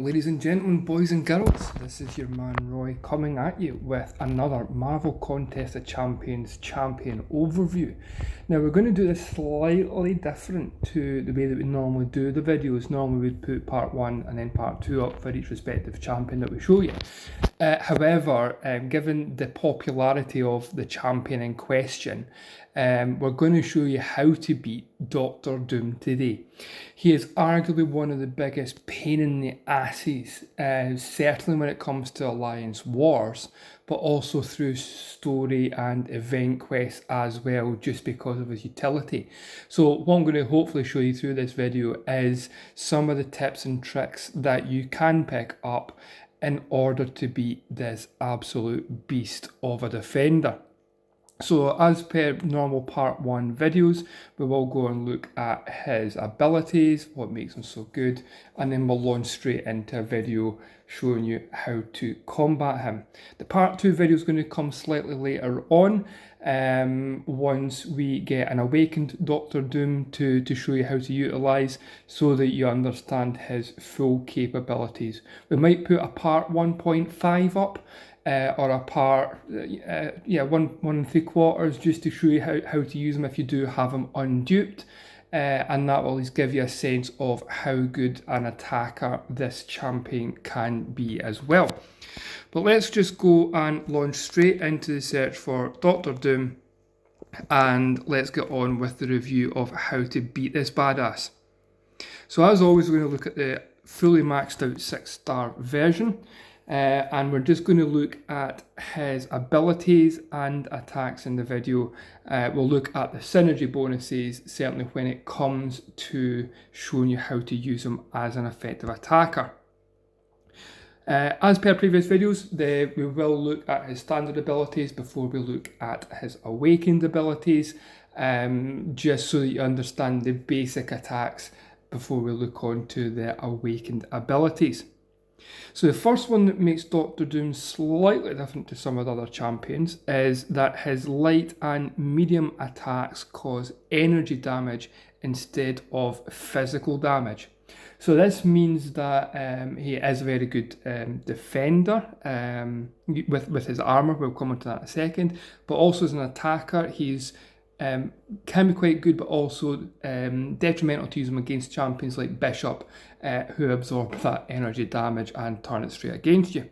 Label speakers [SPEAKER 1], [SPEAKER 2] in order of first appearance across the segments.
[SPEAKER 1] Ladies and gentlemen, boys and girls, this is your man Roy coming at you with another Marvel Contest of Champions champion overview. Now we're going to do this slightly different to the way that we normally do the videos. Normally we'd put part 1 and then part 2 up for each respective champion that we show you. However, given the popularity of the champion in question, we're going to show you how to beat Doctor Doom today. He is arguably one of the biggest pain in the asses, certainly when it comes to Alliance Wars, but also through story and event quests as well, just because of his utility. So what I'm going to hopefully show you through this video is some of the tips and tricks that you can pick up in order to beat this absolute beast of a defender. So as per normal part 1 videos, we will go and look at his abilities, what makes him so good, and then we'll launch straight into a video showing you how to combat him. The part 2 video is going to come slightly later on, once we get an awakened Doctor Doom to show you how to utilise, so that you understand his full capabilities. We might put a part 1.5 up, or a part 1 3/4, just to show you how to use them if you do have him unduped, and that will at least give you a sense of how good an attacker this champion can be as well. But let's just go and launch straight into the search for Doctor Doom, and let's get on with the review of how to beat this badass. So as always, we're going to look at the fully maxed out 6-star version. And we're just going to look at his abilities and attacks in the video. We'll look at the synergy bonuses, certainly when it comes to showing you how to use them as an effective attacker. As per previous videos, we will look at his standard abilities before we look at his awakened abilities, just so that you understand the basic attacks before we look on to the awakened abilities. So the first one that makes Doctor Doom slightly different to some of the other champions is that his light and medium attacks cause energy damage instead of physical damage. So this means that he is a very good defender with his armour. We'll come on to that in a second. But also as an attacker, he's can be quite good, but also detrimental to use him against champions like Bishop, who absorb that energy damage and turn it straight against you.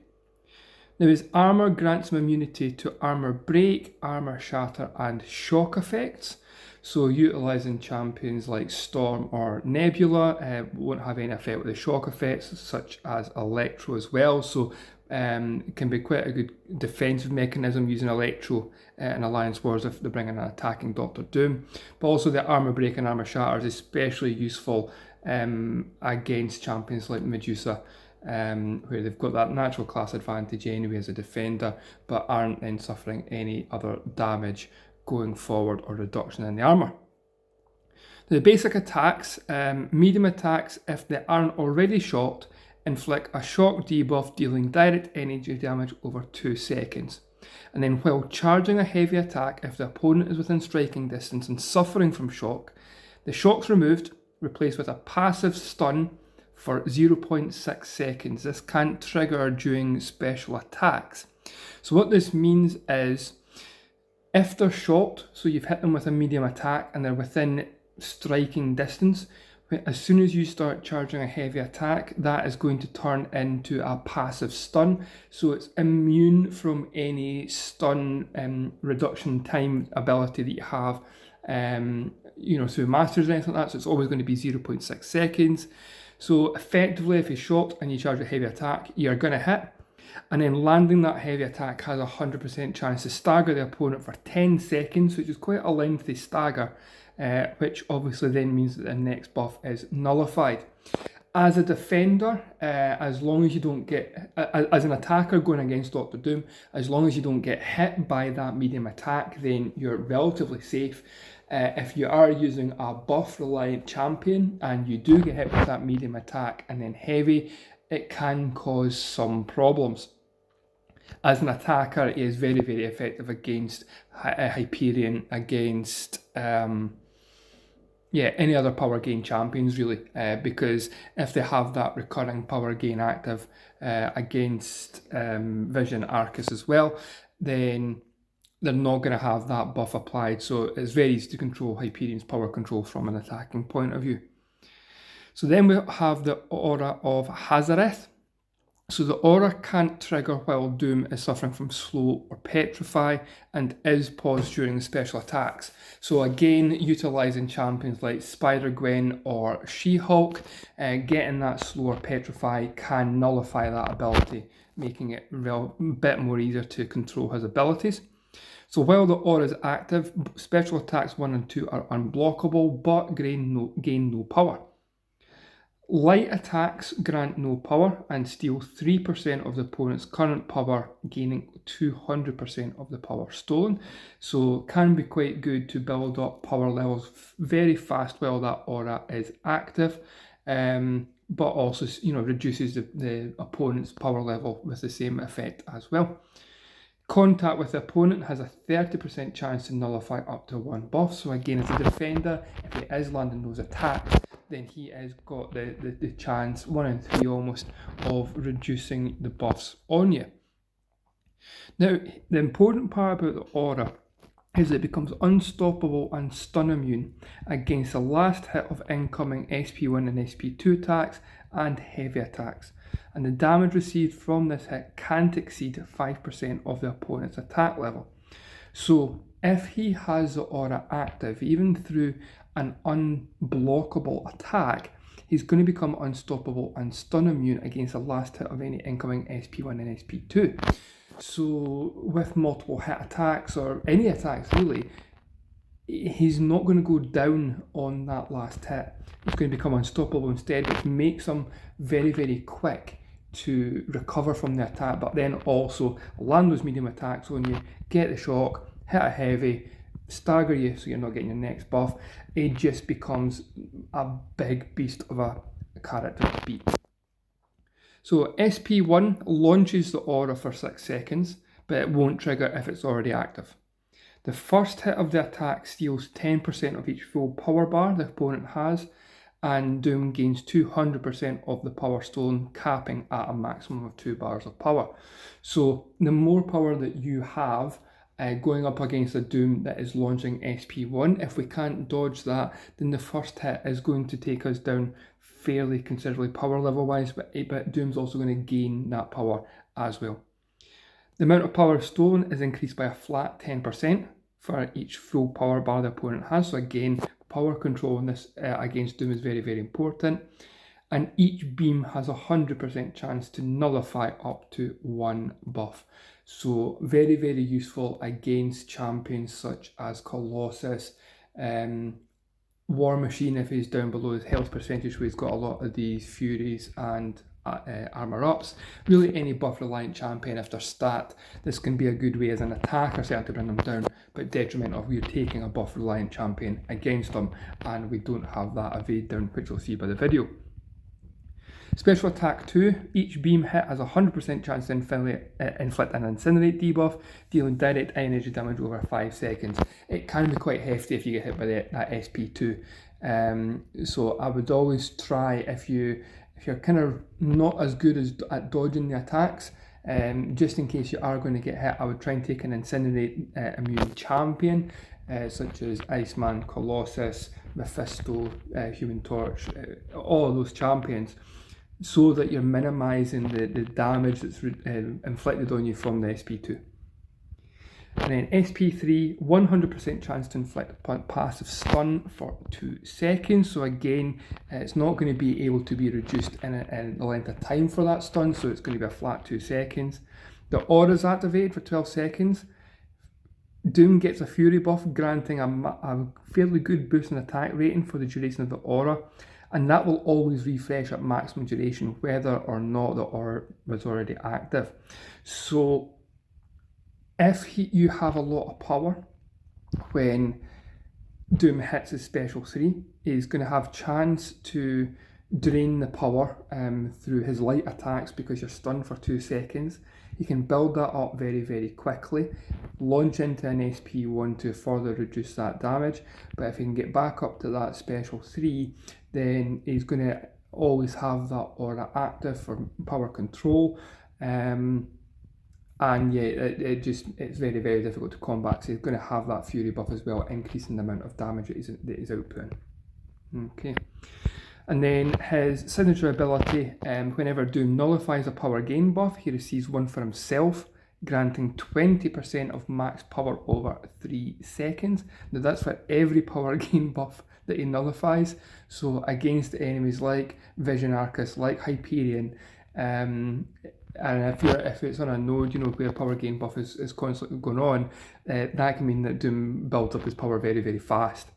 [SPEAKER 1] Now his armour grants him immunity to armour break, armour shatter and shock effects. So utilising champions like Storm or Nebula won't have any effect with the shock effects, such as Electro as well. So it can be quite a good defensive mechanism using Electro in Alliance Wars if they're bringing an attacking Doctor Doom. But also the armour break and armour shatter is especially useful against champions like Medusa, where they've got that natural class advantage anyway as a defender, but aren't then suffering any other damage going forward or reduction in the armour. The basic attacks, medium attacks, if they aren't already shocked, inflict a shock debuff dealing direct energy damage over 2 seconds. And then while charging a heavy attack, if the opponent is within striking distance and suffering from shock, the shock's removed, replaced with a passive stun for 0.6 seconds. This can't trigger during special attacks. So what this means is, if they're shocked, so you've hit them with a medium attack and they're within striking distance, as soon as you start charging a heavy attack, that is going to turn into a passive stun. So it's immune from any stun reduction time ability that you have, through masters or anything like that. So it's always going to be 0.6 seconds. So effectively, if you're shocked and you charge a heavy attack, you're going to hit. And then landing that heavy attack has a 100% chance to stagger the opponent for 10 seconds, which is quite a lengthy stagger. Which obviously then means that the next buff is nullified. As a defender, as long as you don't get, as an attacker going against Doctor Doom, as long as you don't get hit by that medium attack, then you're relatively safe. If you are using a buff-reliant champion and you do get hit with that medium attack and then heavy, it can cause some problems. As an attacker, he is very, very effective against Hyperion, against any other power gain champions really, because if they have that recurring power gain active against Vision Arcus as well, then they're not going to have that buff applied. So it's very easy to control Hyperion's power control from an attacking point of view. So then we have the Aura of Hazareth. So the aura can't trigger while Doom is suffering from slow or petrify and is paused during the special attacks. So again, utilising champions like Spider-Gwen or She-Hulk, getting that slow or petrify can nullify that ability, making it a bit more easier to control his abilities. So while the aura is active, special attacks 1 and 2 are unblockable but gain no power. Light attacks grant no power and steal 3% of the opponent's current power, gaining 200% of the power stolen. So can be quite good to build up power levels very fast while that aura is active, but also reduces the opponent's power level with the same effect as well. Contact with the opponent has a 30% chance to nullify up to 1 buff. So again, as a defender, if he is landing those attacks, then he has got the chance, 1 in 3 almost, of reducing the buffs on you. Now, the important part about the aura is it becomes unstoppable and stun immune against the last hit of incoming SP1 and SP2 attacks and heavy attacks. And the damage received from this hit can't exceed 5% of the opponent's attack level. So if he has the aura active, even through an unblockable attack, he's going to become unstoppable and stun immune against the last hit of any incoming SP1 and SP2. So with multiple hit attacks, or any attacks really, he's not going to go down on that last hit. He's going to become unstoppable instead, which makes him very, very quick to recover from the attack, but then also land those medium attacks on you, get the shock, hit a heavy, stagger you so you're not getting your next buff. It just becomes a big beast of a character to beat. So SP1 launches the aura for 6 seconds, but it won't trigger if it's already active. The first hit of the attack steals 10% of each full power bar the opponent has, and Doom gains 200% of the power stolen, capping at a maximum of 2 bars of power. So the more power that you have going up against a Doom that is launching SP1, if we can't dodge that, then the first hit is going to take us down fairly considerably power level wise, but Doom's also going to gain that power as well. The amount of power stolen is increased by a flat 10% for each full power bar the opponent has. So again, power control in this against Doom is very, very important. And each beam has a 100% chance to nullify up to 1 buff. So very, very useful against champions such as Colossus, War Machine if he's down below his health percentage, where he's got a lot of these Furies and armor ups. Really any buff reliant champion, if they're stat, this can be a good way as an attacker certainly to bring them down, but detrimental if we're taking a buff reliant champion against them and we don't have that evade down, which we'll see by the video. Special attack 2, each beam hit has a 100% chance to inflict an incinerate debuff, dealing direct energy damage over 5 seconds. It can be quite hefty if you get hit by that SP2. So I would always try, if you're kind of not as good at dodging the attacks, just in case you are going to get hit, I would try and take an incinerate immune champion, such as Iceman, Colossus, Mephisto, Human Torch, all of those champions, so that you're minimising the damage that's inflicted on you from the SP2. And then SP3, 100% chance to inflict a passive stun for 2 seconds. So again, it's not going to be able to be reduced in the length of time for that stun, so it's going to be a flat 2 seconds. The aura is activated for 12 seconds. Doom gets a Fury buff, granting a fairly good boost in attack rating for the duration of the aura. And that will always refresh at maximum duration, whether or not the aura was already active. So if you have a lot of power when Doom hits his special 3, he's going to have chance to drain the power through his light attacks because you're stunned for 2 seconds. He can build that up very, very quickly, launch into an SP1 to further reduce that damage, but if he can get back up to that special 3, then he's going to always have that aura active for power control. And yeah, it's very, very difficult to combat, so he's going to have that fury buff as well, increasing the amount of damage that he's outputting. Okay. And then his signature ability, whenever Doom nullifies a power gain buff, he receives one for himself, granting 20% of max power over 3 seconds. Now that's for every power gain buff that he nullifies. So against enemies like Vision Arcus, like Hyperion, and if it's on a node, where power gain buff is constantly going on, that can mean that Doom builds up his power very, very fast.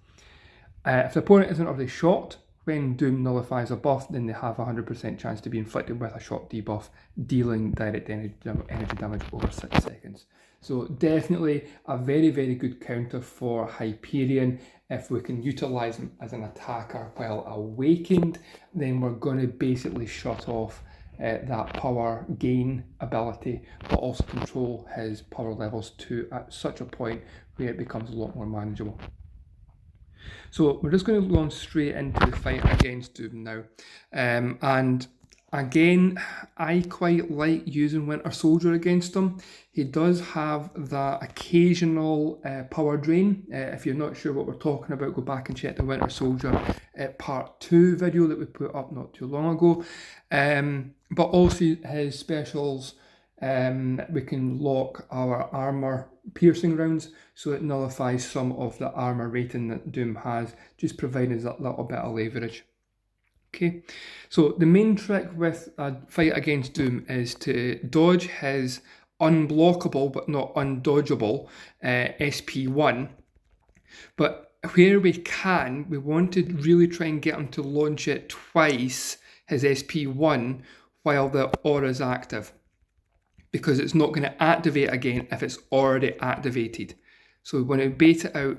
[SPEAKER 1] If the opponent isn't already shocked, when Doom nullifies a buff, then they have a 100% chance to be inflicted with a shock debuff, dealing direct energy damage over 6 seconds. So definitely a very, very good counter for Hyperion. If we can utilise him as an attacker while awakened, then we're going to basically shut off that power gain ability, but also control his power levels to at such a point where it becomes a lot more manageable. So we're just going to launch straight into the fight against Doom now. And again, I quite like using Winter Soldier against him. He does have that occasional power drain. If you're not sure what we're talking about, go back and check the Winter Soldier part 2 video that we put up not too long ago. But also his specials, we can lock our armor piercing rounds, so it nullifies some of the armor rating that Doom has, just providing that little bit of leverage. Okay, so the main trick with a fight against Doom is to dodge his unblockable but not undodgeable SP1, but where we can, we want to really try and get him to launch it twice, his SP1, while the aura is active, because it's not going to activate again if it's already activated. So we want to bait it out.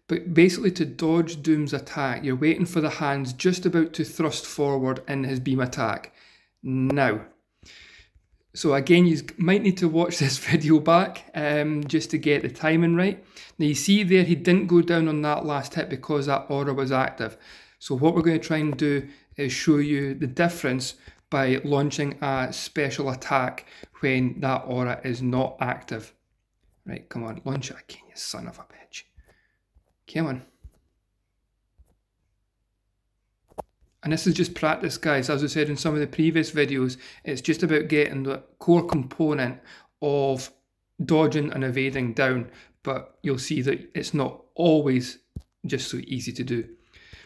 [SPEAKER 1] But basically, to dodge Doom's attack, you're waiting for the hands just about to thrust forward in his beam attack. Now, so again, you might need to watch this video back just to get the timing right. Now you see there, he didn't go down on that last hit because that aura was active. So what we're going to try and do is show you the difference by launching a special attack when that aura is not active. Right, come on, launch it again, you son of a bitch. Come on. And this is just practice, guys. As I said in some of the previous videos, it's just about getting the core component of dodging and evading down, but you'll see that it's not always just so easy to do.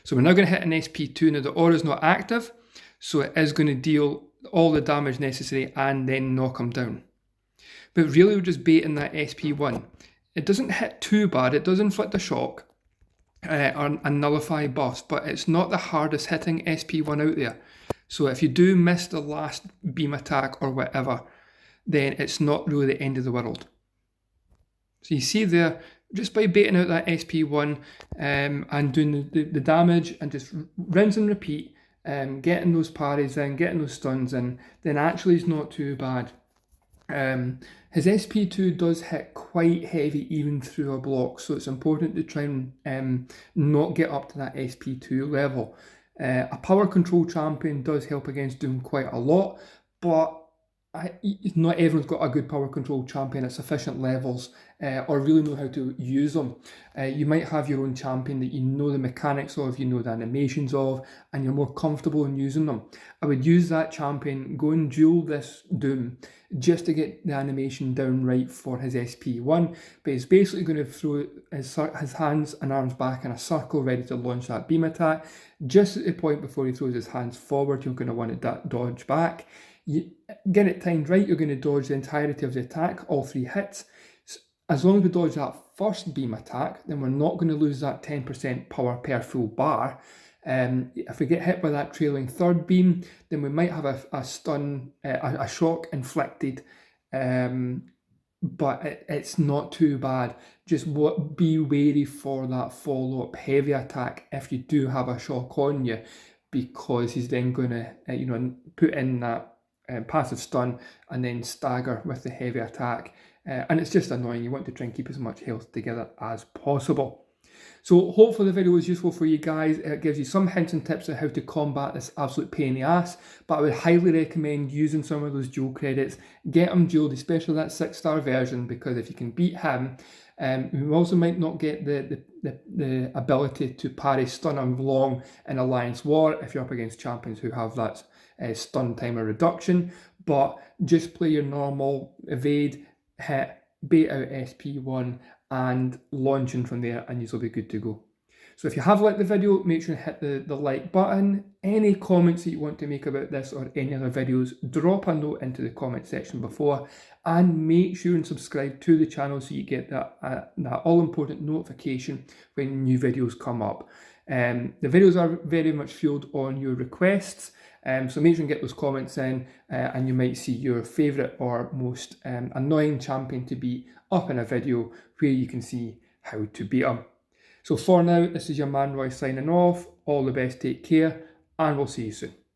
[SPEAKER 1] So we're now going to hit an SP2. Now the aura is not active, so it is going to deal all the damage necessary and then knock him down. But really we're just baiting that SP1. It doesn't hit too bad, it does inflict a shock or nullify buffs, but it's not the hardest hitting SP1 out there. So if you do miss the last beam attack or whatever, then it's not really the end of the world. So you see there, just by baiting out that SP1 and doing the damage and just rinse and repeat, getting those parries in, getting those stuns in, then actually it's not too bad. His SP2 does hit quite heavy even through a block, so it's important to try and not get up to that SP2 level. A power control champion does help against Doom quite a lot, but not everyone's got a good power control champion at sufficient levels or really know how to use them. You might have your own champion that you know the mechanics of, you know the animations of, and you're more comfortable in using them. I would use that champion, go and duel this Doom just to get the animation down right for his SP1, but he's basically going to throw his hands and arms back in a circle ready to launch that beam attack. Just at the point before he throws his hands forward, you're going to want to dodge back. You get it timed right, you're going to dodge the entirety of the attack, all 3 hits. As long as we dodge that first beam attack, then we're not going to lose that 10% power per full bar. If we get hit by that trailing third beam, then we might have a stun, a shock inflicted but it's not too bad. Just be wary for that follow-up heavy attack if you do have a shock on you, because he's then going to put in that passive stun and then stagger with the heavy attack, and it's just annoying. You want to try and keep as much health together as possible. So hopefully the video was useful for you guys. It gives you some hints and tips on how to combat this absolute pain in the ass, but I would highly recommend using some of those dual credits. Get them dueled, especially that 6-star version, because if you can beat him, you also might not get the ability to parry stun him long in Alliance War if you're up against champions who have that stun timer reduction, but just play your normal evade, hit, bait out SP1 and launching from there, and you'll be good to go. So if you have liked the video, make sure to hit the like button. Any comments that you want to make about this or any other videos, drop a note into the comment section below, and make sure and subscribe to the channel so you get that all-important notification when new videos come up. The videos are very much fueled on your requests, so make sure and get those comments in, and you might see your favourite or most annoying champion to beat up in a video where you can see how to beat them. So for now, this is your man Roy signing off. All the best, take care, and we'll see you soon.